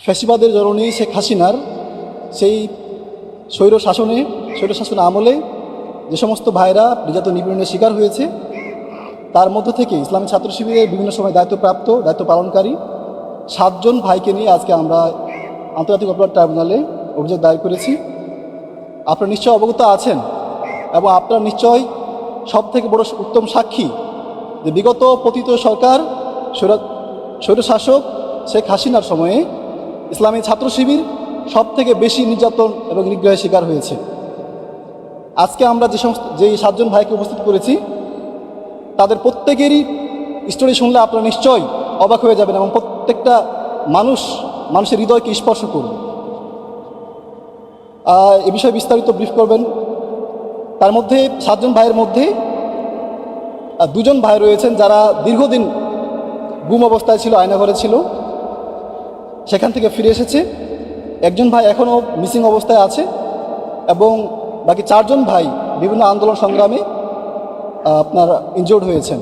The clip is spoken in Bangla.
ফ্যাসিবাদের জননী শেখ হাসিনার সেই স্বৈরশাসন আমলে যে সমস্ত ভাইরা নির্যাতন নিপীড়নের শিকার হয়েছে, তার মধ্য থেকে ইসলামী ছাত্র শিবিরের বিভিন্ন সময় দায়িত্ব পালনকারী 7 জন ভাইকে নিয়ে আজকে আমরা আন্তর্জাতিক অপরাধ ট্রাইব্যুনালে অভিযোগ দায়ের করেছি। আপনারা নিশ্চয় অবগত আছেন এবং আপনারা নিশ্চয় সবথেকে বড় উত্তম সাক্ষী যে বিগত পতিত সরকার স্বৈরশাসক শেখ হাসিনার সময়ে ইসলামী ছাত্র শিবির সবথেকে বেশি নির্যাতন এবং নিগ্রহের শিকার হয়েছে। আজকে আমরা যেই 7 জন ভাইকে উপস্থিত করেছি, তাদের প্রত্যেকেরই স্টোরি শুনলে আপনারা নিশ্চয় অবাক হয়ে যাবেন এবং প্রত্যেকটা মানুষের হৃদয়কে স্পর্শ করবে। এ বিষয়ে বিস্তারিত ব্রিফ করবেন। তার মধ্যে 7 জন ভাইয়ের মধ্যে 2 জন ভাই রয়েছেন যারা দীর্ঘদিন গুম অবস্থায় ছিল, আয়নাঘরে ছিল, সেখান থেকে ফিরে এসেছে। একজন ভাই এখনও মিসিং অবস্থায় আছে এবং বাকি 4 জন ভাই বিভিন্ন আন্দোলন সংগ্রামে আপনার ইনজোর্ড হয়েছেন।